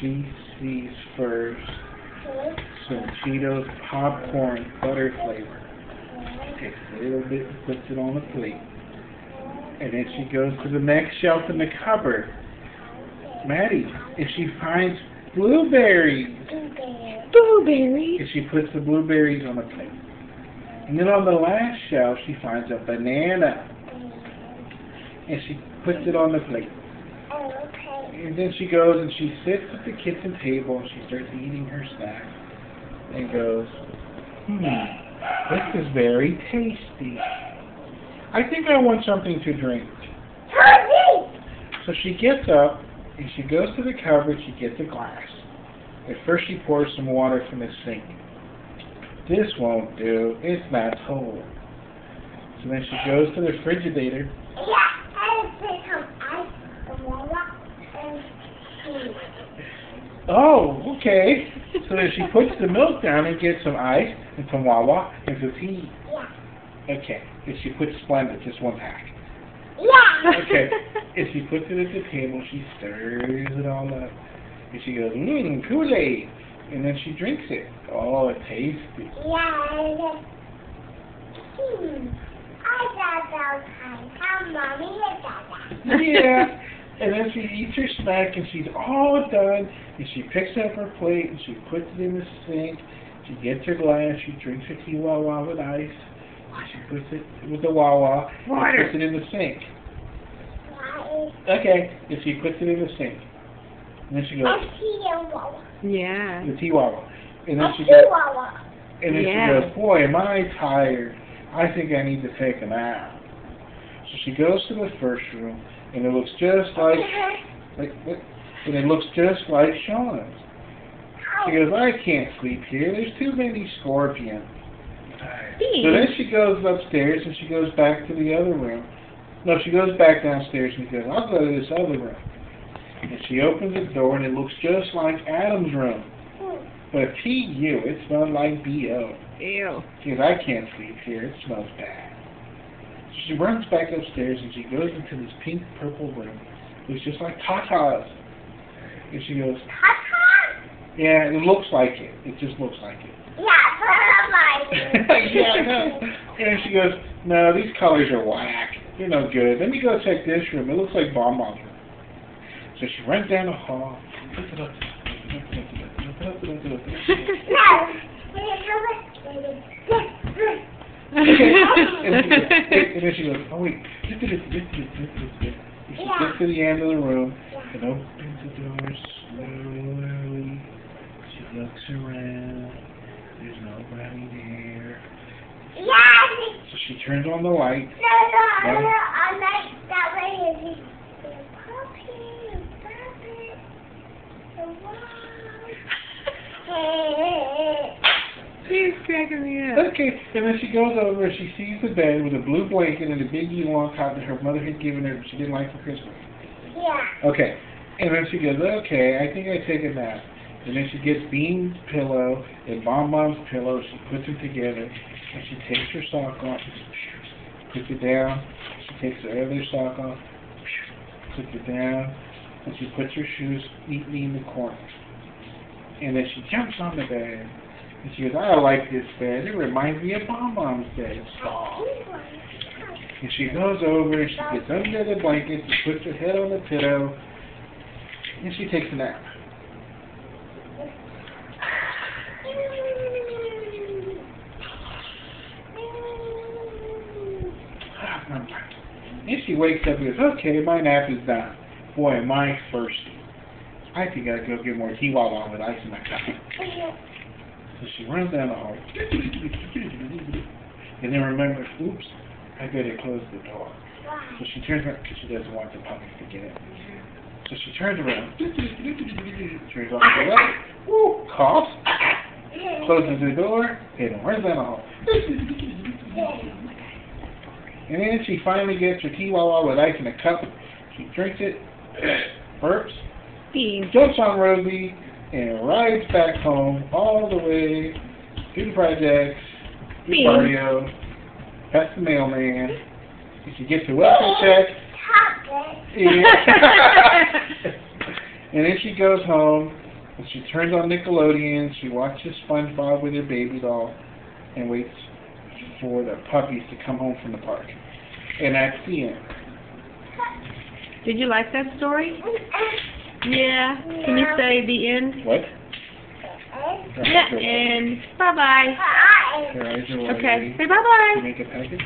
she sees first some Cheetos popcorn butter flavor. Takes a little bit and puts it on the plate. And then she goes to the next shelf in the cupboard, Maddie, and she finds blueberries. Blueberries? And she puts the blueberries on the plate. And then on the last shelf, she finds a banana. And she puts it on the plate. And then she goes and she sits at the kitchen table and she starts eating her snack. And goes, this is very tasty. I think I want something to drink. So she gets up and she goes to the cupboard. She gets a glass. At first she pours some water from the sink. This won't do. It's not cold. So then she goes to the refrigerator. Oh, okay. So then she puts the milk down and gets some ice and some Wawa and some tea. Okay. And she puts Splenda, just one pack. Okay. And she puts it at the table. She stirs it all up. And she goes, Kool-Aid. And then she drinks it. Oh, it's tasty. Yeah. And then she eats her snack and she's all done. And she picks up her plate and she puts it in the sink. She gets her glass. She drinks her tea Wawa with ice. And she puts it with the Wawa. And puts it in the sink. Okay. And she puts it in the sink. And then she goes. Yeah. The tea Wawa. And then she goes. And then she goes, boy, am I tired. I think I need to take a nap. So she goes to the first room. And it looks just like and it looks just like Sean's. She goes, I can't sleep here. There's too many scorpions. So then she goes upstairs and she goes back to the other room. No, she goes back downstairs and she goes, I'll go to this other room. And she opens the door and it looks just like Adam's room. But P.U., it smelled like B.O. Ew. She goes, I can't sleep here. It smells bad. So she runs back upstairs and she goes into this pink-purple room. It's just like Tata's. And she goes, yeah, it looks like it. It just looks like it. Yeah, I know. And she goes, no, these colors are whack. They're no good. Let me go check this room. It looks like Bon Bon's room. So she runs down the hall. And then she goes, oh wait. And she gets to the end of the room and opens the door slowly. She looks around. There's nobody there. So she turns on the light. She's cracking me up. Okay, and then she goes over and she sees the bed with a blue blanket and a big eagle on top that her mother had given her she didn't like for Christmas. Okay, and then she goes, okay, I think I take a nap. And then she gets Bean's pillow and Bon Bon's pillow. She puts them together and she takes her sock off, puts it down. She takes her other sock off, puts it down, and she puts her shoes neatly in the corner. And then she jumps on the bed. And she goes, I like this bed. It reminds me of Bon Bon's bed. It's soft. And she goes over and she gets under the blanket. She puts her head on the pillow. And she takes a nap. And she wakes up and goes, okay, my nap is done. Boy, am I thirsty. I think I'll go get more tea Wawa with ice in my cup. So she runs down the hall. And then remembers, oops, I better close the door. So she turns around because she doesn't want the puppies to get in. So she turns around, turns off the light, coughs, closes the door, and runs down the hall. And then she finally gets her tea Wawa with ice in a cup. She drinks it, burps, jumps on Rosie, and rides back home all the way to the projects, to Barrio, past the mailman. And she gets her welfare check. And then she goes home, And she turns on Nickelodeon, she watches SpongeBob with her baby doll, and waits for the puppies to come home from the park. And that's the end. Did you like that story? Yeah. Can you say the end? What? Yeah, and bye-bye. Her eyes are wide. Okay, say bye-bye. You make a package?